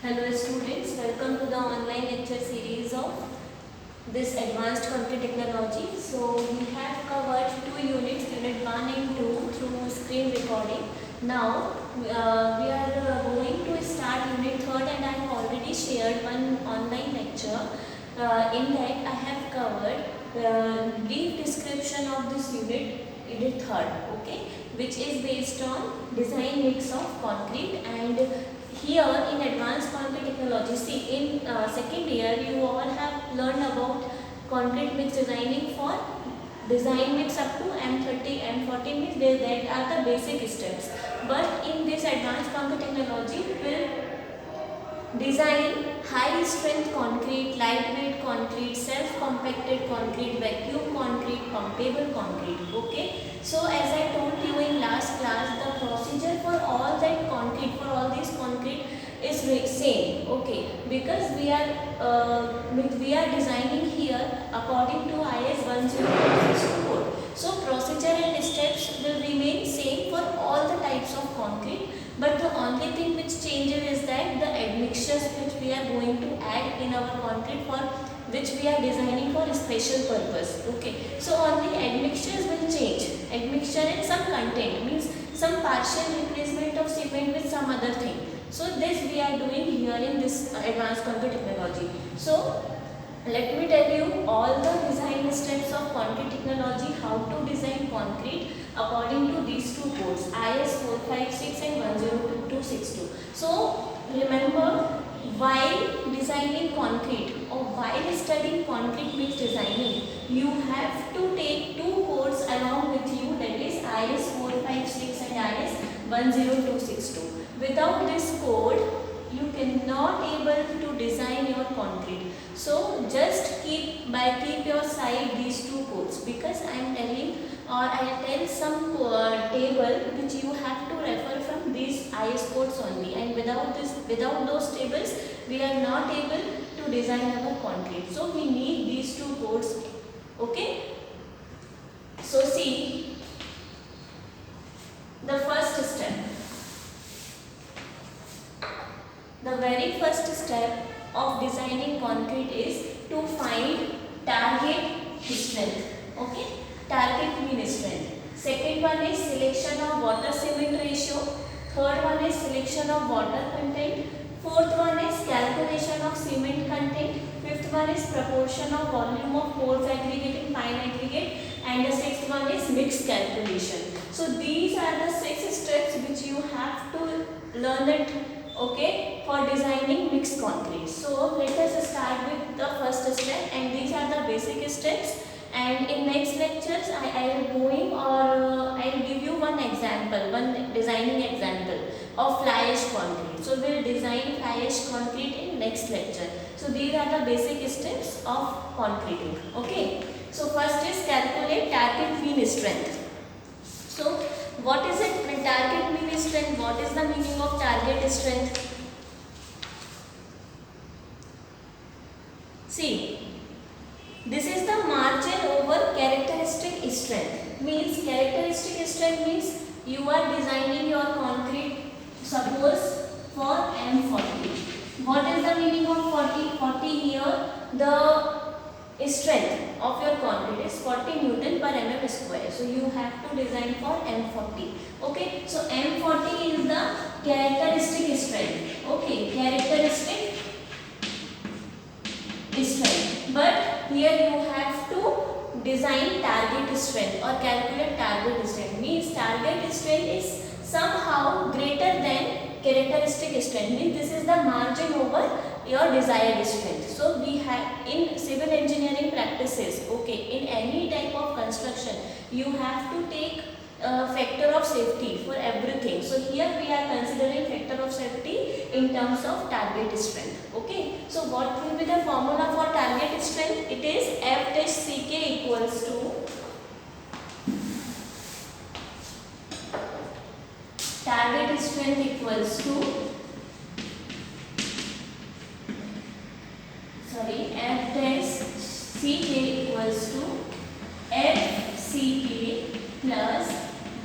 Hello students, welcome to the online lecture series of this advanced computer technology. So we have covered two units, unit 1 and 2 through screen recording. Now we are going to start unit 3 and I have already shared one online lecture. In that I have covered brief description of this unit 3, okay, which is based on design mix of concrete. And here in advanced concrete technology, see in second year you all have learned about concrete mix designing for design mix up to M30, M40 means that are the basic steps. But in this advanced concrete technology will design high strength concrete, lightweight concrete, self compacted concrete, vacuum concrete, pumpable concrete. Okay. So as I told you in last class, the procedure for all that concrete, for all these concrete is same. Okay, because we are designing here according to IS 10262 code. So procedure and steps will remain same for all the types of concrete, but the only thing which changes is that the admixtures which we are going to add in our concrete, for which we are designing for a special purpose. Okay, so only admixtures will change. Admixture and some content means some partial replacement of cement with some other thing. So this we are doing here in this advanced concrete technology. So let me tell you all the design steps of concrete technology, how to design concrete according to these two codes, IS 456 and 10262. So remember, while designing concrete or while studying concrete mix designing, you have to take two codes along with you, that is IS 456 and IS 10262. Without this code, you cannot able to design your concrete. So just keep your side these two codes, because I am telling or I tell some table which you have to refer from these IS codes only, and without those tables we are not able to design our concrete. So we need these two codes. Okay. So see the first step. The very first step of designing concrete is to find target strength. Okay, target mean strength. Second one is selection of water cement ratio. Third one is selection of water content. Fourth one is calculation of cement content. Fifth one is proportion of volume of coarse aggregate and fine aggregate. And the sixth one is mix calculation. So these are the 6 steps which you have to learn it. Okay, for designing mixed concrete. So let us start with the first step, and these are the basic steps. And in next lectures I will give you one example, one designing example of fly ash concrete. So we will design fly ash concrete in next lecture. So these are the basic steps of concreting. Okay. So first is calculate target mean strength. So what is it? Target mean strength. What is the meaning of target strength? See, this is the margin over characteristic strength. Means characteristic strength means you are designing your concrete, suppose for M40. What is the meaning of 40? 40 here, the strength of your concrete is 40 Newton per mm square. So you have to design for M40. Okay. So M40 is the characteristic strength. Okay. Characteristic strength. But here you have to design target strength or calculate target strength. Means target strength is somehow greater than characteristic strength. Means this is the margin over your desired strength. So we have in civil engineering practices, okay, in any type of construction, you have to take factor of safety for everything. So here we are considering factor of safety in terms of target strength. Okay. So what will be the formula for target strength? It is F-CK equals to target strength equals to F-CK equals to FCK plus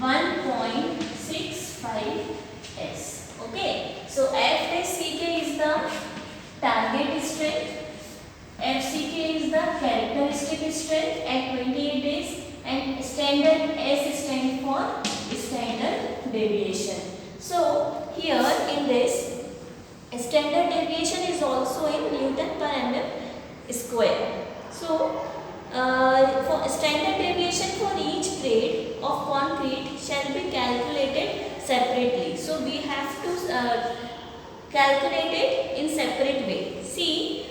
1.65 S. Okay. So F-CK is the standard S stands for standard deviation. So here in this, standard deviation is also in Newton per mm square. So for standard deviation for each grade of concrete shall be calculated separately. So we have to calculate it in separate way. See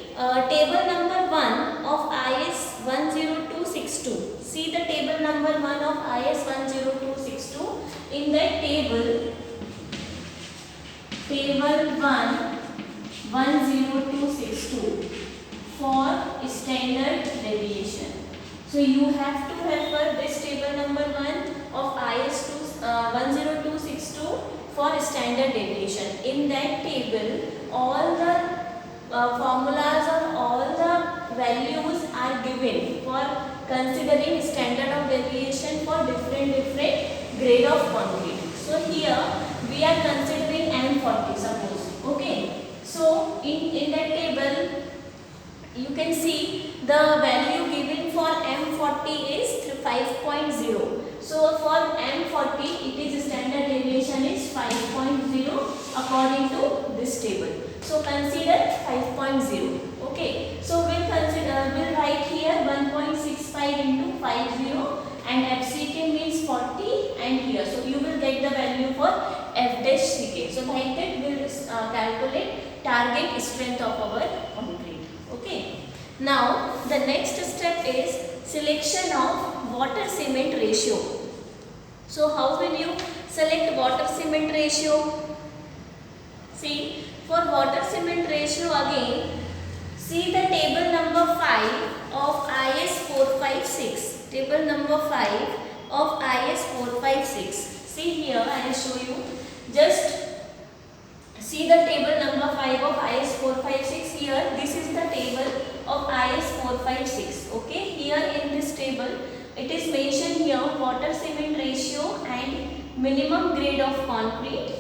table number 1 of IS 10262. See the table number 1 of IS 10262. In that table 1 10262 for standard deviation. So you have to refer this table number 1 of IS 10262 for standard deviation. In that table, all the formulas or all the values are given for considering standard of deviation for different grade of concrete. So here we are considering M40 suppose. Okay. So in that table you can see the value given for M40 is 5.0. So for M40 it is standard deviation is 5.0 according to this table. So consider 5.0. Okay. So we'll write here 1.65 into 50 and FCK means 40 and here. So you will get the value for F dash CK. So like that we will calculate target strength of our concrete. Okay. Now the next step is selection of water cement ratio. So how will you select water cement ratio? See, for water cement ratio again, see the table number 5 of IS 456. Table number 5 of IS 456. See here, I will show you. Just see the table number 5 of IS 456 here. This is the table of IS 456. Okay, here in this table, it is mentioned here water cement ratio and minimum grade of concrete,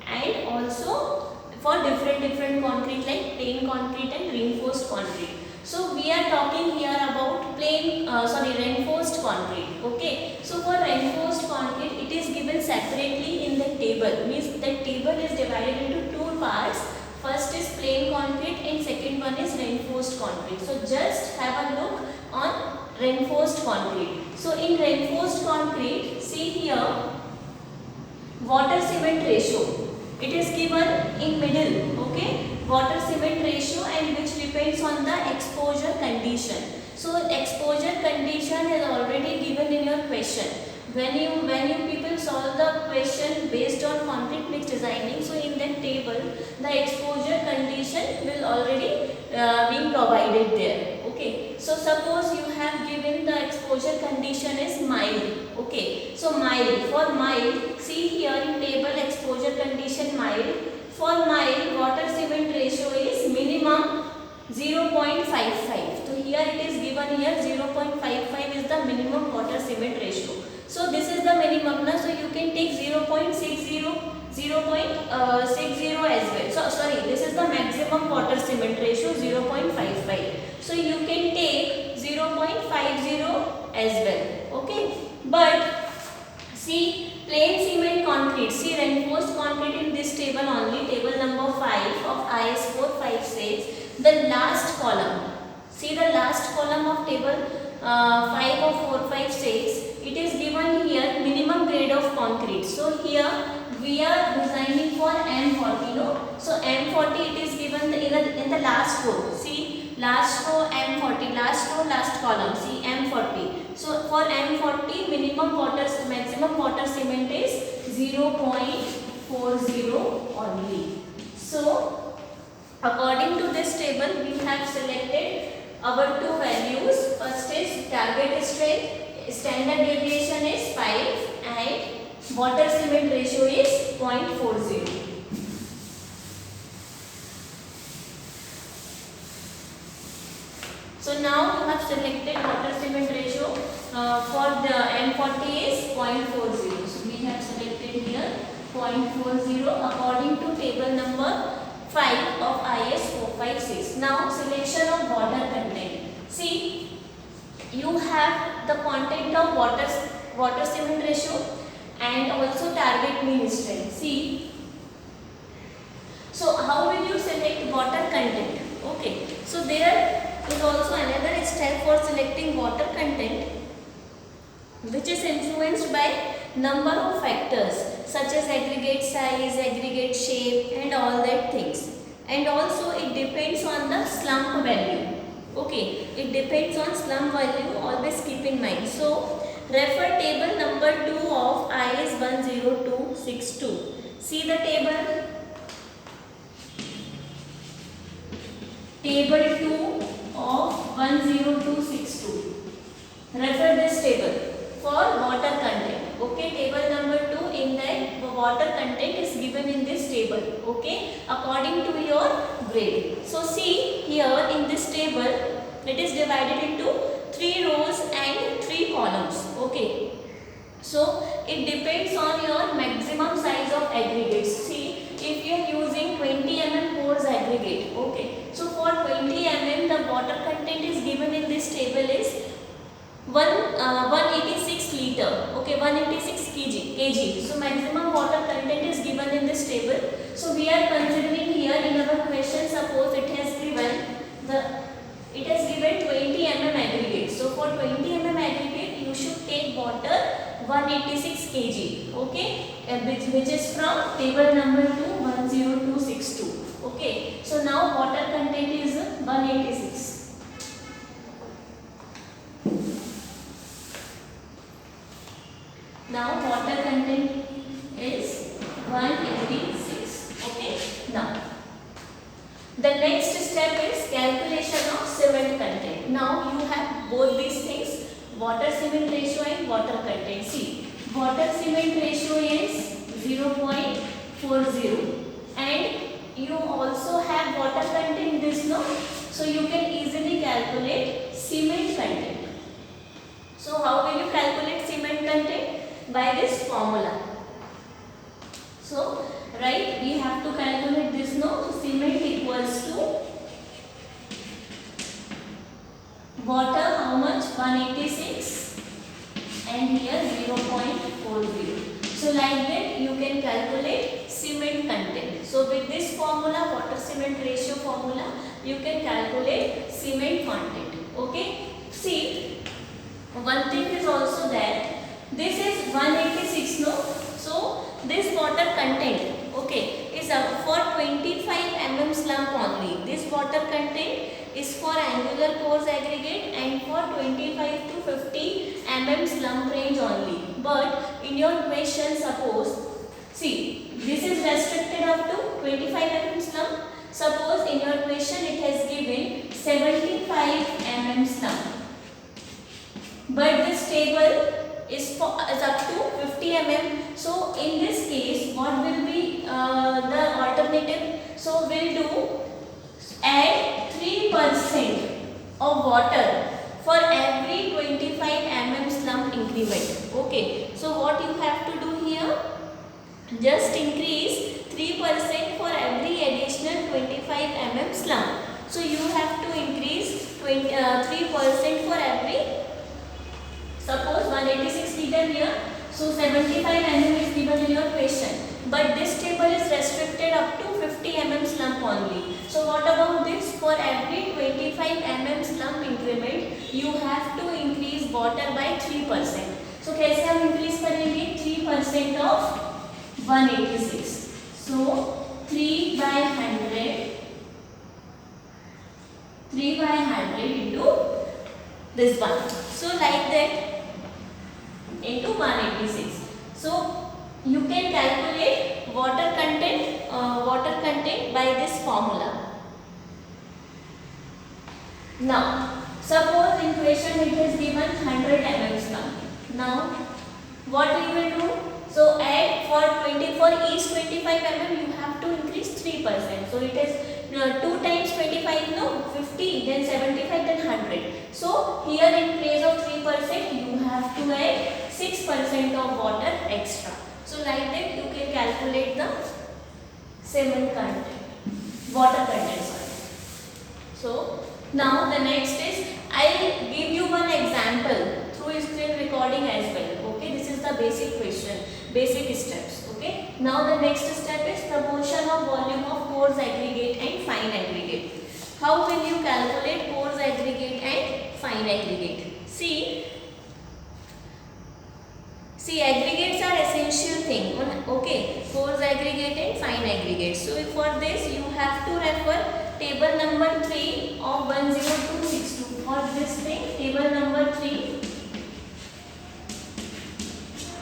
and also for different concrete like plain concrete and reinforced concrete. So we are talking here about reinforced concrete. Okay. So for reinforced concrete, it is given separately in the table. Means the table is divided into two parts. First is plain concrete and second one is reinforced concrete. So just have a look on reinforced concrete. So in reinforced concrete, see here water cement ratio. It is given in middle. Okay. Water cement ratio, and which depends on the exposure condition. So exposure condition is already given in your question. When you people solve the question based on concrete mix designing, so in that table the exposure condition will already be provided there. Okay. So suppose you have given the exposure condition is mild. Okay. So mild, for mild, see here in table exposure condition mild. For mild, water cement ratio is minimum 0.55. So here it is given here 0.55 is the minimum water cement ratio. So this is the minimum now. So you can take 0.60 as well. So sorry, this is the maximum water cement ratio 0.55. So you can take 0.50 as well. Okay. But see plain cement concrete, see reinforced concrete in this table only, table number 5 of IS 456, the last column. See the last column of table 5 of 456, it is given here minimum grade of concrete. So here we are designing for M40, no? So M40 it is given in the last row. See last row M40, last row last column, see M40. So for M40 maximum water cement is 0.40 only. So according to this table we have selected our two values. First is target strength, standard deviation is 5 and water cement ratio is 0.40. So now you have selected water cement ratio for the M40 is 0.40. So we have selected here 0.40 according to table number 5 of IS 456. Now selection of water content. See, you have the content of water water cement ratio and also target mean strength. See, so how will you select water content? Okay, so there is also another step for selecting water content, which is influenced by number of factors such as aggregate size, aggregate shape and all that things. And also it depends on the slump value. Okay, it depends on slump value, always keep in mind. So refer table number 2 of IS 10262. See the table. Table 2 of 10262. Refer this table for water content. Okay, table number 2, in that the water content is given in this table. Okay, according to your grade. So see here in this table, it is divided into 3 rows and 3 columns. Okay, so it depends on your maximum size of aggregates. See, if you are using 20 mm pores aggregate, okay, so for 20 mm the water content is given in this table is 186 liter, okay, 186 kg. So maximum water content is given in this table. So we are considering here in our question, suppose it has given 20 mm aggregate. So for 20 mm aggregate you should take water 186 kg, okay, which is from table number 2 10262. Okay, so now water content is 186. Now water content is 186. Okay. Now the next step is calculation of cement content. Now you have both these things, water cement ratio and water content. See, water cement ratio is 0.40 and you also have water content this, no? So you can easily calculate cement content. So how will you calculate cement content? By this formula. So, right, we have to calculate this, no? So cement equals to water, how much? 186 and here 0.40. So like that you can calculate cement content. So with this formula, water cement ratio formula, you can calculate cement content. Okay. See, one thing is also that this is 186, no? So this water content, okay, is for 25 mm slump only. This water content is for angular pores aggregate and for 25 to 50 mm slump range only. But in your question, suppose, see, this is restricted up to 25 mm slump. Suppose in your question it has given 75 mm slump. But this table is up to 50 mm. So in this case, what will be the alternative? So we'll do add 3% of water for every 25 mm slump increment. Okay. So what you have to do here? Just increase 3% for every additional 25 mm slump. So you have to increase 3% for every. Suppose 186 liter here, so 75 mm is given in your question. But this table is restricted up to 50 mm slump only. So what about this? For every 25 mm slump increment, you have to increase water by 3%. So कैसे हम increase करेंगे? 3% of 186. So 3 by 100 into this one. So like that. Into 186. So you can calculate water content by this formula. Now suppose in question it is given 100 mm slump. Now what we will do? So add for each 25 mm you have to increase 3%. So it is 2 times 25, no, 50, then 75, then 100. So here in place of 3% you have to add 6% of water extra. So like that you can calculate the cement content, water content, sorry. So now the next is, I will give you one example through screen recording as well. Okay, the basic question, basic steps. Okay. Now the next step is proportion of volume of coarse aggregate and fine aggregate. How will you calculate coarse aggregate and fine aggregate? See, aggregates are essential thing. Okay, coarse aggregate and fine aggregate. So for this you have to refer table number 3 of 10262. For this thing, table number 3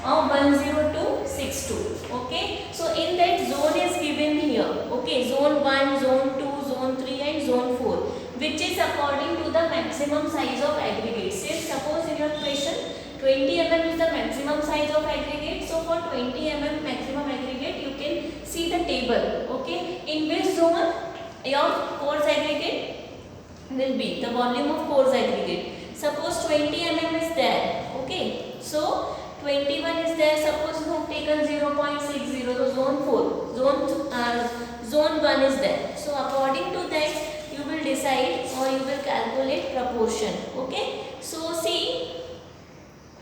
of 10262. Okay, so in that zone is given here. Okay, zone 1, zone 2, zone 3 and zone 4, which is according to the maximum size of aggregate. Say suppose in your question 20 mm is the maximum size of aggregate. So for 20 mm maximum aggregate, you can see the table. Okay, in which zone your coarse aggregate will be, the volume of coarse aggregate. Suppose 20 mm is there. Okay, so 21 is there. Suppose you have taken 0.60, so zone 4, zone 1 is there. So according to that, you will decide or you will calculate proportion. Okay, so see,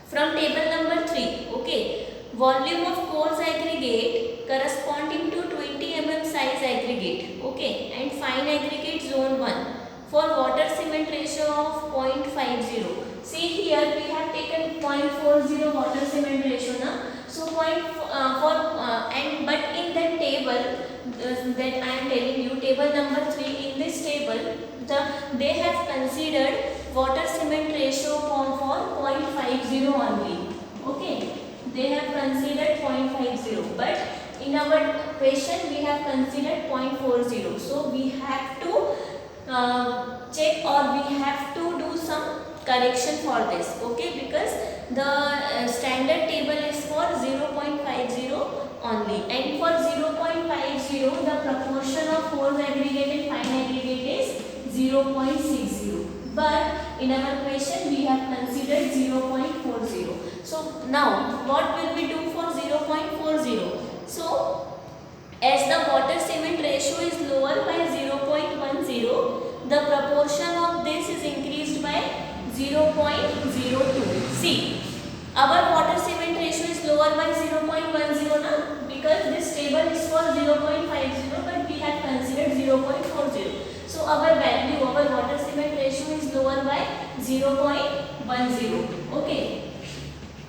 from table number 3, okay, volume of coarse aggregate corresponding to 20 mm size aggregate, okay, and fine aggregate zone 1 for water cement ratio of 0.50. See here we have taken 0.40 water cement ratio now. So but in that table that I am telling you, table number 3, in this table they have considered water cement ratio for 0.50 only. Okay, they have considered 0.50, but in our question we have considered 0.40. So we have to check or we have to do some correction for this. Okay, because the standard table is for 0.50 only, and for 0.50 the proportion of coarse aggregate and fine aggregate is 0.60, but in our question we have considered 0.40. So now what will we do for 0.40? So as the water cement ratio is lower by 0.10, the proportion of this is increased by 0.02. See, our water cement ratio is lower by 0.10 now, because this table is for 0.50, but we have considered 0.40. So our value, our water cement ratio is lower by 0.10. Okay.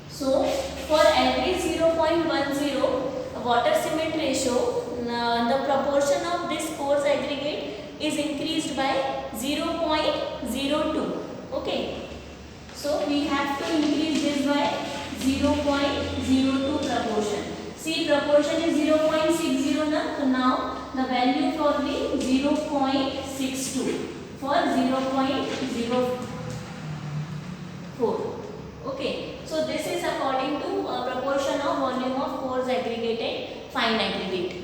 So for every 0.10 water cement ratio, the proportion of this coarse aggregate is increased by 0.02. Okay. So we have to increase this by 0.02 proportion. See, proportion is 0.60 now. So now the value for the 0.62 for 0.04. Okay. So this is according to proportion of volume of coarse aggregate and fine aggregate.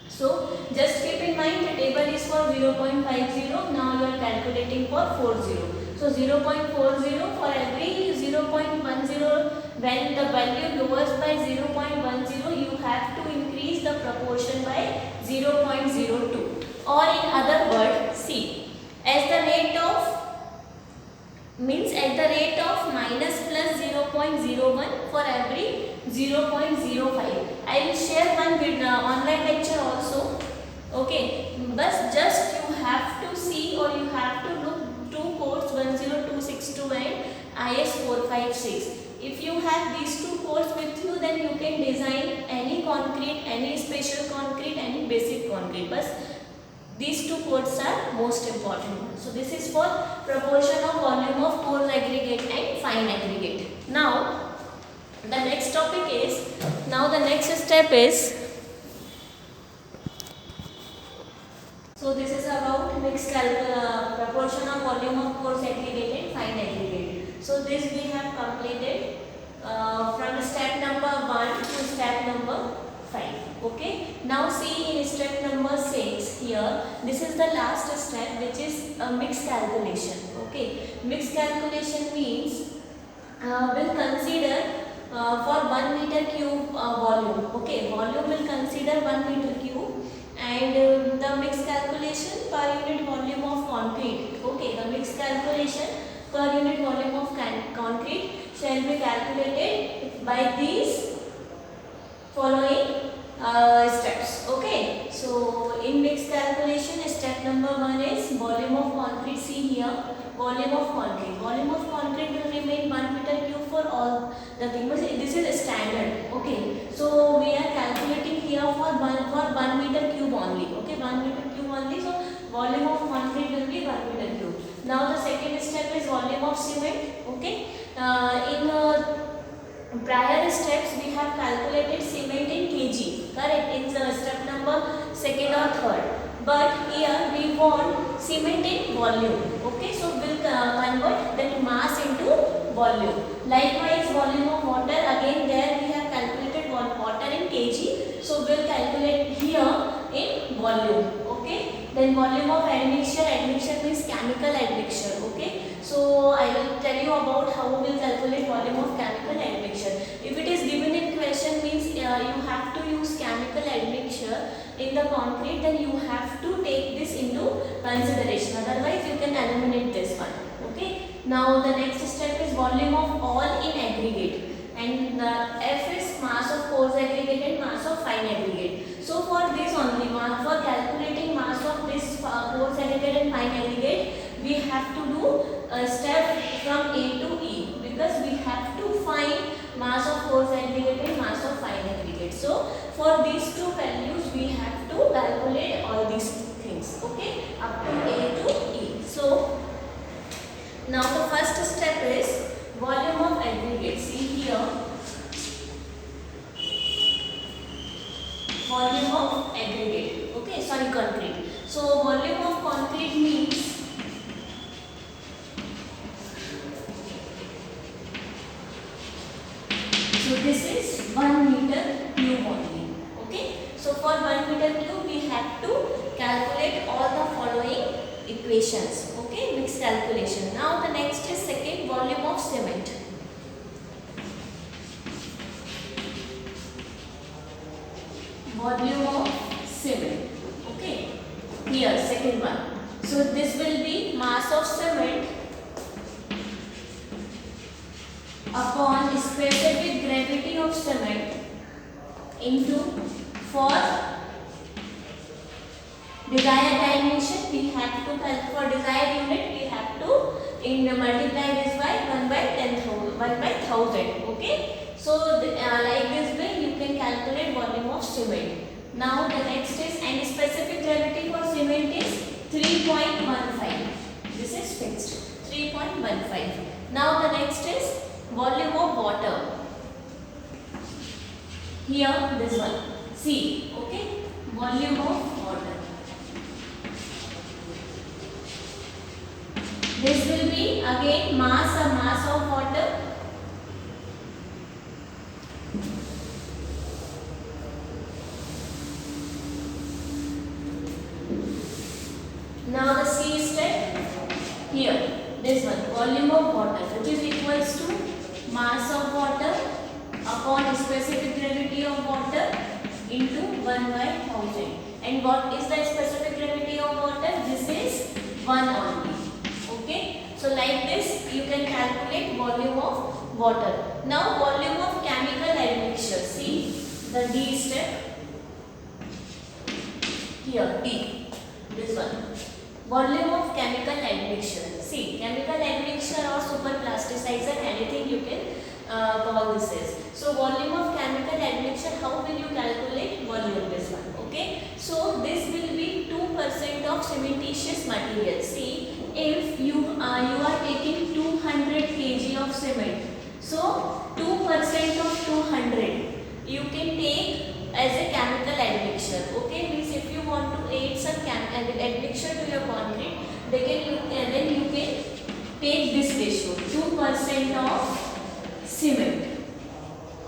So just keep in mind the table is for 0.50. Now you are calculating for 40. So 0.40 for every 0.10, when the value lowers by 0.10, you have to increase the proportion by 0.02. Or in other words, see, as the rate of at the rate of minus plus 0.01 for every 0.05. I will share one online lecture also. Okay, but just you have to see or you have to look two codes 10262 and IS 456. If you have these two codes with you, then you can design any concrete, any special concrete, any basic concrete. But these two codes are most important. So this is for proportion of volume of coarse aggregate and fine aggregate. Now the next topic is, the next step is, so this is about mixed proportion of volume of coarse aggregate and fine aggregate. So this we have completed from step number 1 to step number 5. Okay, now see in step number 6 here, this is the last step, which is mixed calculation. Okay, mixed calculation means we'll consider for 1 meter cube volume. Okay, volume will consider 1 meter cube, and the mixed calculation per unit volume of concrete. Okay, the mixed calculation per unit volume of concrete shall be calculated by these following steps. Okay, so in mix calculation, step number 1 is volume of concrete. See here, volume of concrete. Volume of concrete will remain 1 meter cube for all the things. This is a standard. Okay, so we are calculating here for 1 meter cube only. Okay, 1 meter cube only. So volume of concrete will be 1 meter cube. Now the second step is volume of cement. Okay, in prior steps we have calculated cement in kg, correct, in step number 2nd or 3rd, but here we want cement in volume. Okay, so we'll convert that mass into volume. Likewise, volume of water, again there we have calculated water in kg, so we'll calculate here in volume. Okay, then volume of admixture. Admixture means chemical admixture. Okay, so I will tell you about how we will calculate volume of chemical admixture. If it is given in question, means you have to use chemical admixture in the concrete, then you have to take this into consideration, otherwise you can eliminate this one. Okay, now the next step is volume of all in aggregate, and the F is mass of coarse aggregate and mass of fine aggregate. So for this only, for calculating mass of this coarse aggregate and fine aggregate, we have to do a step from A to E, because we have to find mass of coarse aggregate and mass of fine aggregate. So for these two values we have to calculate all these things. Okay, up to A to E. So now the first step is volume of aggregate. See here, volume of aggregate. Okay, sorry, concrete. So volume of concrete means this is 1 meter cube only. Okay, so for 1 meter cube we have to calculate all the following equations. Okay, mixed calculation. Now the next is second, volume of cement. Volume of cement. Okay, here second one. So this will be mass of cement upon specific gravity of cement into, for desired dimension we have to, for desired unit we have to multiply this by 1 by 10,000, 1 by 1000. Okay, so like this way you can calculate volume of cement. Now the next is, and specific gravity for cement is 3.15. This is fixed, 3.15. Now the next is volume of water. Here this one, C. Okay, volume of water. This will be again mass of water now the C step, here this one, volume of water, which is equals to mass of water upon specific gravity of water into 1 by 1000. And what is the specific gravity of water? This is 1 only. Okay, so like this you can calculate volume of water. Now volume of chemical admixture. See the D step, here D, this one, volume of chemical admixture. See, chemical admixture or super plasticizer, anything you can call this as. So volume of chemical admixture, how will you calculate volume? This one. Okay, so this will be 2% of cementitious material. See, if you are taking 200 kg of cement, so 2% of 200 you can take as a chemical admixture. Okay, means if you want to add some admixture to your concrete, then you can take this ratio, 2% of cement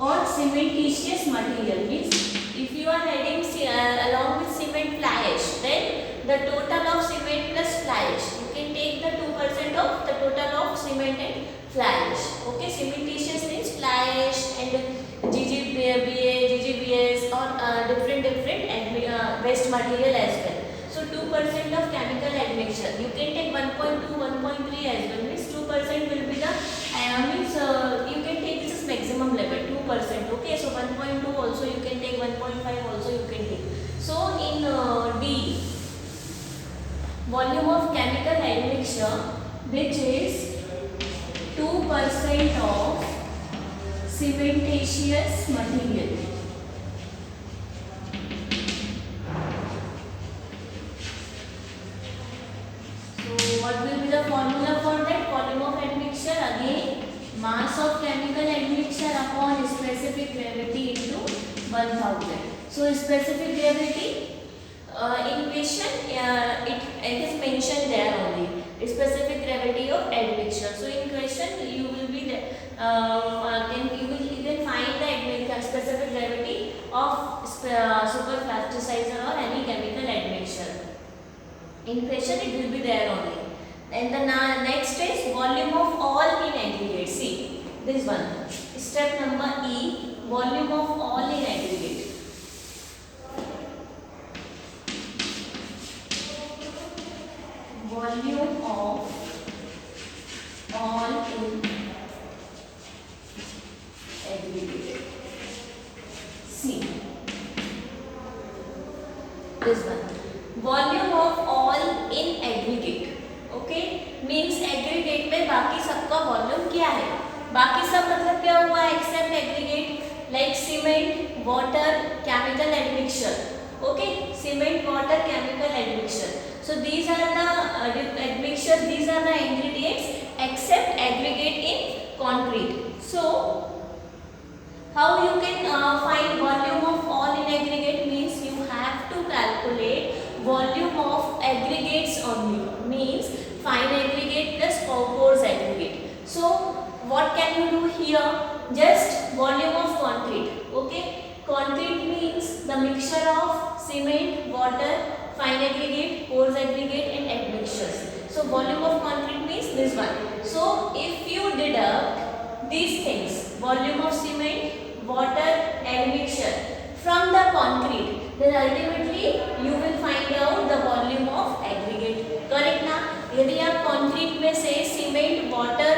or cementitious material. Means if you are adding along with cement fly ash, then the total of cement plus fly ash, you can take the 2% of the total of cement and fly ash. Okay, cementitious means fly ash and GGBS or different waste material as well. So 2% of chemical admixture, you can take 1.2, 1.3 as well. Means 2% will be the you can take this as maximum level, 2%. D, volume of chemical admixture which is 2% of cementitious material. So what will be the formula for that? Volume of admixture, again mass of chemical admixture upon specific gravity into 1000. So specific gravity in question it is mentioned there only, specific gravity of admixture. So in question you will be then you can find the specific gravity of super plasticizer or any chemical admixture. In question it will be there only. And the next is volume of all in aggregate. See this one, step number E, volume of all in aggregate. Volume of all in aggregate. See this one, volume of all in aggregate. Okay, means aggregate में बाकी सबका volume क्या है, बाकी सब मतलब क्या हुआ, except aggregate like cement, water, chemical admixture. Okay, cement, water, chemical admixture. So these are the admixtures, these are the ingredients except aggregate in concrete. So how you can find volume of all in aggregate means you have to calculate volume of aggregates only, means fine aggregate plus coarse aggregate. So what can you do here, just volume of concrete. Okay, concrete means the mixture of cement, water, fine aggregate, coarse aggregate and admixtures. So volume of concrete means this one. So if you deduct these things, volume of cement, water, admixture from the concrete, then ultimately you will find out the volume of aggregate. Correct ना? यदि आप concrete में से cement, water,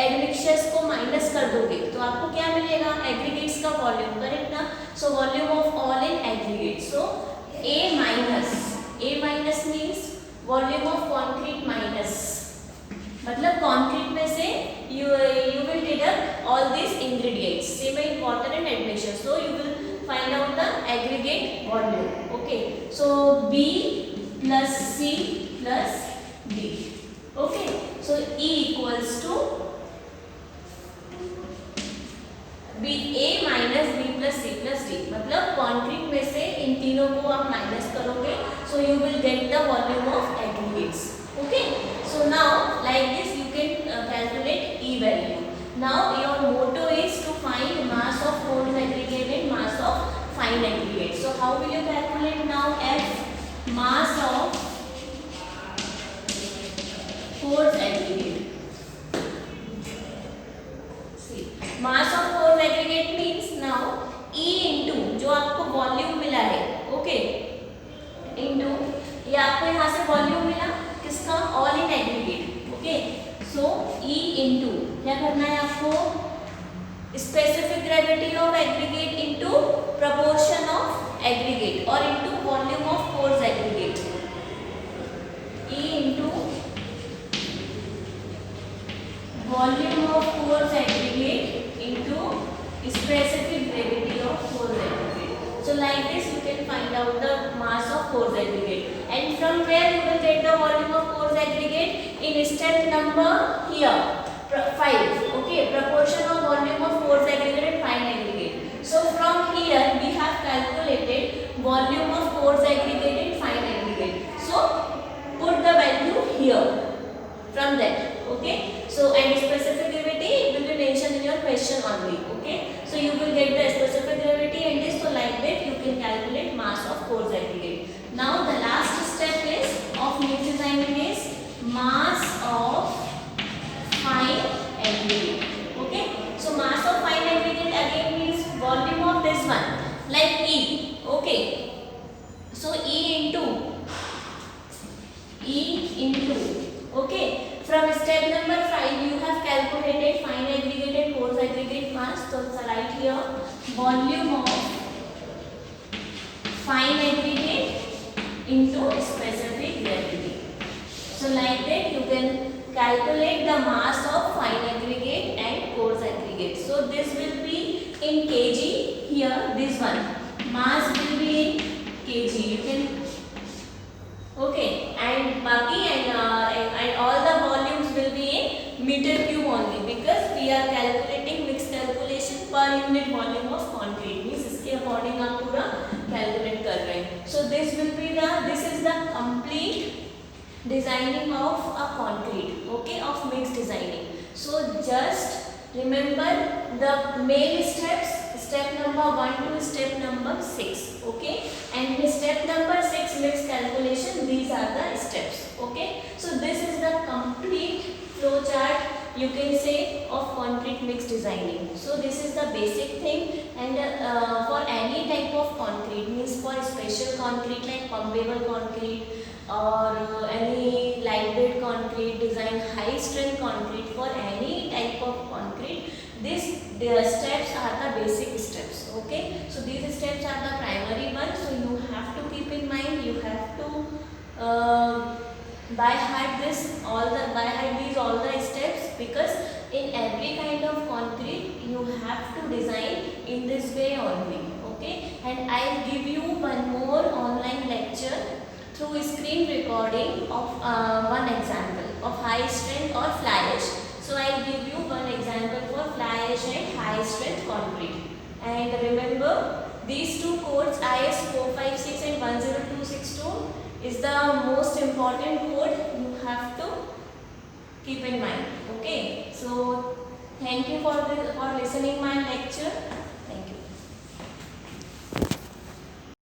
admixtures को minus कर दोगे तो आपको क्या मिलेगा, एग्रीगेट्स का वॉल्यूम. करेक्ट ना? So volume of all in aggregate. So A minus means volume of concrete minus, मतलब कंक्रीट में से you will deduct all these ingredients, cement, water and admixture. So you will find out the aggregate volume. Okay, so B plus C plus D. Okay, so E equals to B A minus B plus C plus D. मतलब concrete में से इन तीनों को आप minus करोगे, so you will get the volume of aggregates. Okay, so now like this you can calculate E value. Now your motto is to find mass of coarse aggregate and mass of fine aggregate. So how will you calculate now? F, mass of coarse aggregate. See, mass of coarse aggregate means now E into जो आपको volume मिला है, okay, into ये आपको यहाँ से volume मिला किसका, all in aggregate. Okay, so E into क्या करना है आपको, specific gravity of aggregate into proportion of aggregate और into volume of coarse aggregate. E into volume of coarse aggregate into specific gravity of coarse aggregate. So like this you can find out the mass of coarse aggregate. And from where you will get the volume of coarse aggregate? In step number here 5. Okay, proportion of volume of coarse aggregate and fine aggregate. So from here we have calculated volume of coarse aggregate and fine aggregate. So put the value here from that. Okay, so and specific gravity it will be mentioned in your question only. Okay, so you will get the specific gravity and this, so like that you can calculate mass of coarse aggregate. Now the last step is of next assignment is mass of fine aggregate. Okay, so mass of fine aggregate again means volume of this one like E. Okay, so E into okay, from step number 5 you have calculated fine aggregate and coarse aggregate mass. So write here volume of fine aggregate into specific gravity. So like that you can calculate the mass of fine aggregate and coarse aggregate. So this will be in kg. Here this one mass will be in kg. You can okay, and baki and all the volumes will be in meter cube only, because we are calculating mixed calculation per unit volume of concrete, means इसके according आप पूरा calculate कर रहे हैं. So this is the complete designing of a concrete, okay, of mixed designing. So just remember the main steps, step number 1 to step number 6, okay, and step number 6 mixed calculation, these are the steps, okay. So this is the complete flow chart, you can say, of concrete mixed designing. So this is the basic thing, and for any type of concrete, means for special concrete like pumpable concrete or any lightweight concrete, design high strength concrete, for any type of concrete, the steps are the basic steps, okay. So these steps are the primary ones, so you have to keep in mind, you have to by heart these all the steps, because in every kind of concrete you have to design in this way only, okay. And I'll give you one more online lecture through screen recording of one example of high strength or fly ash. So I'll give you one example for fly ash and high strength concrete. And remember, these two codes, IS 456 and 10262, is the most important code you have to keep in mind, okay. So thank you for listening my lecture.